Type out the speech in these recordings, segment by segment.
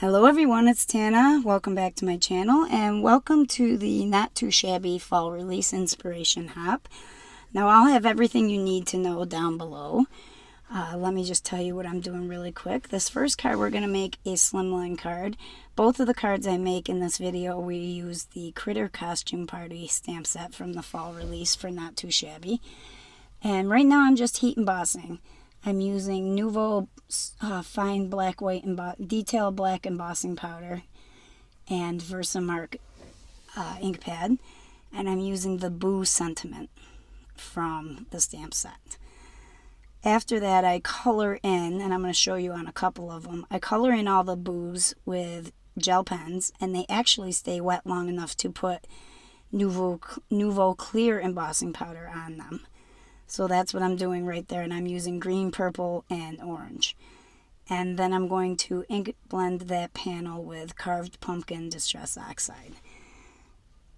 Hello everyone, it's Tana. Welcome back to my channel and welcome to the Not Too Shabby Fall Release Inspiration Hop. Now I'll have everything you need to know down below. Let me just tell you what I'm doing really quick. This first card we're going to make a slimline card. Both of the cards I make in this video we use the Critter Costume Party stamp set from the fall release for Not Too Shabby. And right now I'm just heat embossing. I'm using Nouveau fine black white detail black embossing powder and Versamark ink pad, and I'm using the Boo sentiment from the stamp set. After that I color in, and I'm going to show you on a couple of them, I color in all the boos with gel pens, and they actually stay wet long enough to put Nouveau clear embossing powder on them. So that's what I'm doing right there, and I'm using green, purple, and orange. And then I'm going to ink blend that panel with Carved Pumpkin Distress Oxide.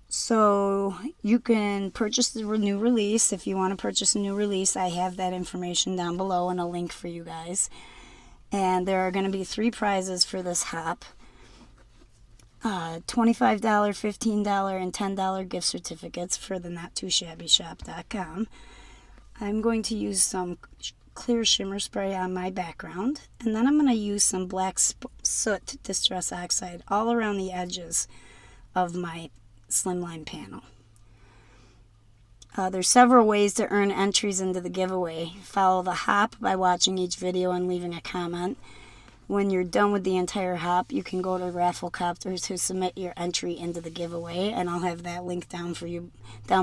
So you can purchase the new release. If you want to purchase a new release, I have that information down below and a link for you guys. And there are going to be 3 prizes for this hop. $25, $15, and $10 gift certificates for the Not2ShabbyShop.com. I'm going to use some clear shimmer spray on my background, and then I'm going to use some black soot distress oxide all around the edges of my slimline panel. There's several ways to earn entries into the giveaway. Follow the hop by watching each video and leaving a comment. When you're done with the entire hop, you can go to Rafflecopter to submit your entry into the giveaway, and I'll have that link down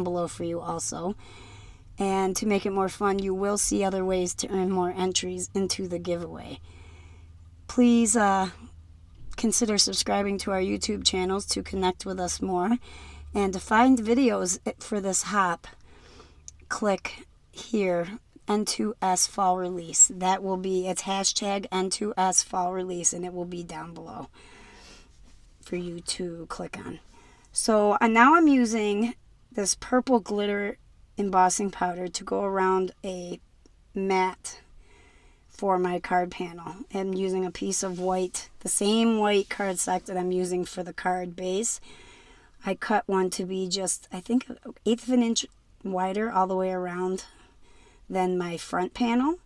below for you also. And to make it more fun, you will see other ways to earn more entries into the giveaway. Please consider subscribing to our YouTube channels to connect with us more. And to find videos for this hop, click here, N2S Fall Release. That will be, it's hashtag N2S Fall Release, and it will be down below for you to click on. So now I'm using this purple glitter embossing powder to go around a mat for my card panel. I'm using a piece of white, the same white cardstock that I'm using for the card base. I cut one to be just, I think, 1/8 of an inch wider all the way around than my front panel.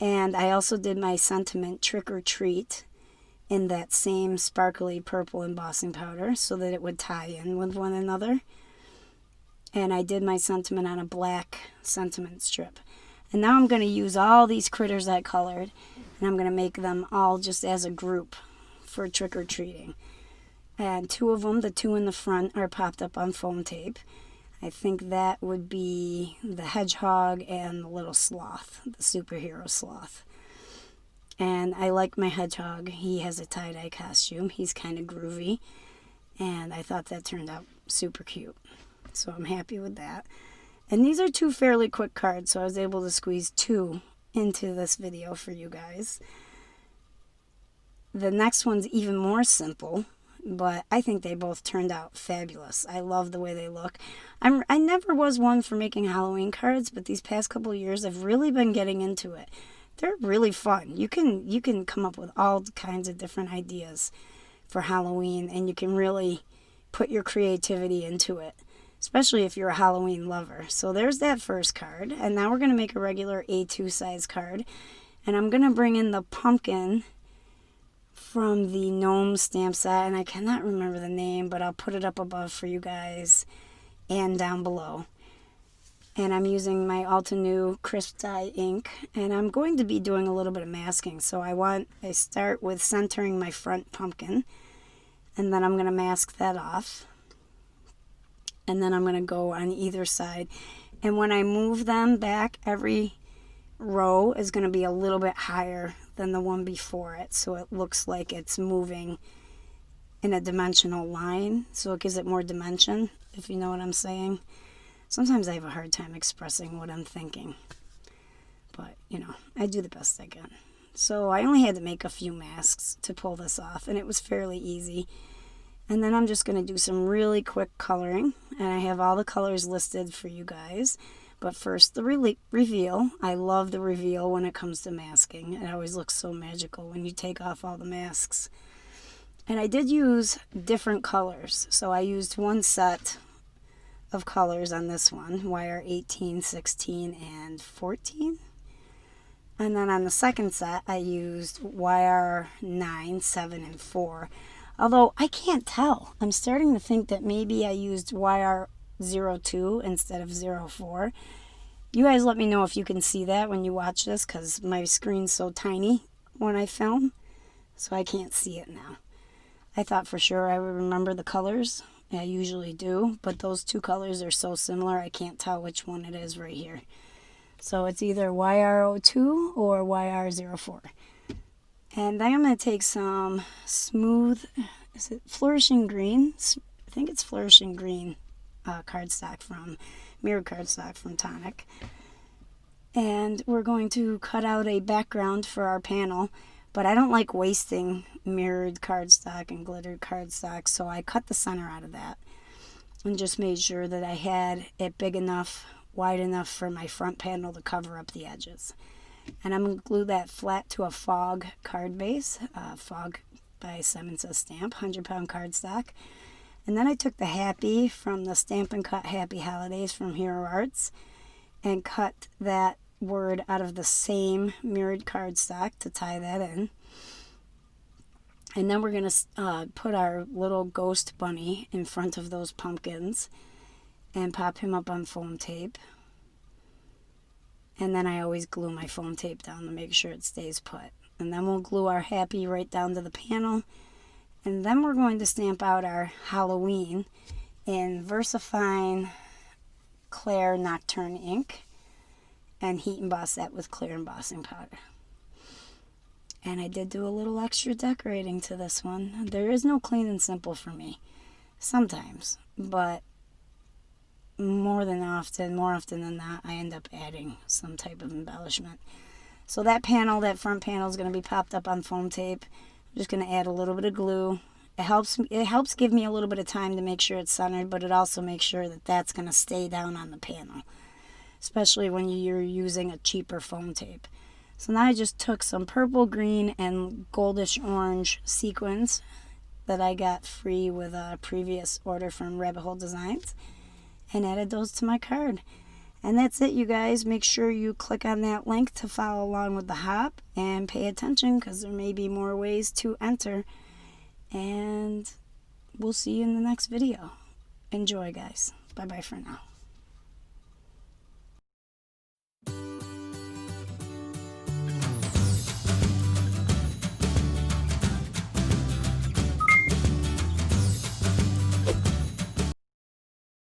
And I also did my sentiment Trick or Treat in that same sparkly purple embossing powder so that it would tie in with one another. And I did my sentiment on a black sentiment strip. And now I'm going to use all these critters I colored, and I'm going to make them all just as a group for trick-or-treating. And 2 of them, the 2 in the front, are popped up on foam tape. I think that would be the hedgehog and the little sloth, the superhero sloth. And I like my hedgehog. He has a tie-dye costume. He's kind of groovy. And I thought that turned out super cute. So I'm happy with that. And these are 2 fairly quick cards, so I was able to squeeze 2 into this video for you guys. The next one's even more simple, but I think they both turned out fabulous. I love the way they look. I never was one for making Halloween cards, but these past couple of years I've really been getting into it. They're really fun. You can come up with all kinds of different ideas for Halloween, and you can really put your creativity into it, especially if you're a Halloween lover. So there's that first card. And now we're going to make a regular A2 size card. And I'm going to bring in the pumpkin from the gnome stamp set. And I cannot remember the name, but I'll put it up above for you guys and down below. And I'm using my Altenew crisp dye ink. And I'm going to be doing a little bit of masking. So I start with centering my front pumpkin. And then I'm going to mask that off. And then I'm going to go on either side. And when I move them back, every row is going to be a little bit higher than the one before it. So it looks like it's moving in a dimensional line. So it gives it more dimension, if you know what I'm saying. Sometimes I have a hard time expressing what I'm thinking. But, you know, I do the best I can. So I only had to make a few masks to pull this off. And it was fairly easy. And then I'm just going to do some really quick coloring. And I have all the colors listed for you guys. But first, the reveal. I love the reveal when it comes to masking. It always looks so magical when you take off all the masks. And I did use different colors. So I used one set of colors on this one, wire 18, 16, and 14. And then on the second set, I used wire 9, 7, and 4. Although I can't tell. I'm starting to think that maybe I used wire 02 instead of 04. You guys let me know if you can see that when you watch this, because my screen's so tiny when I film, so I can't see it now. I thought for sure I would remember the colors. I usually do, but those two colors are so similar I can't tell which one it is right here. So it's either YR02 or YR04. And I'm going to take some smooth, is it Flourishing Green? I think it's Flourishing Green cardstock from, mirrored cardstock from Tonic. And we're going to cut out a background for our panel. But I don't like wasting mirrored cardstock and glittered cardstock, so I cut the center out of that and just made sure that I had it big enough, wide enough for my front panel to cover up the edges. And I'm going to glue that flat to a Fog card base, Fog by Simon Says Stamp, 100-pound cardstock. And then I took the Happy from the Stamp and Cut Happy Holidays from Hero Arts and cut that word out of the same mirrored cardstock to tie that in. And then we're going to put our little ghost bunny in front of those pumpkins and pop him up on foam tape. And then I always glue my foam tape down to make sure it stays put. And then we'll glue our Happy right down to the panel. And then we're going to stamp out our Halloween in VersaFine Clear Nocturne ink and heat emboss that with clear embossing powder. And I did do a little extra decorating to this one. There is no clean and simple for me. Sometimes, but more often than not, I end up adding some type of embellishment. So that panel, that front panel, is going to be popped up on foam tape. I'm just going to add a little bit of glue. It helps give me a little bit of time to make sure it's centered, but it also makes sure that that's going to stay down on the panel, especially when you're using a cheaper foam tape. So now I just took some purple, green, and goldish orange sequins that I got free with a previous order from Rabbit Hole Designs and added those to my card. And that's it, you guys. Make sure you click on that link to follow along with the hop and pay attention because there may be more ways to enter. And we'll see you in the next video. Enjoy, guys. Bye-bye for now.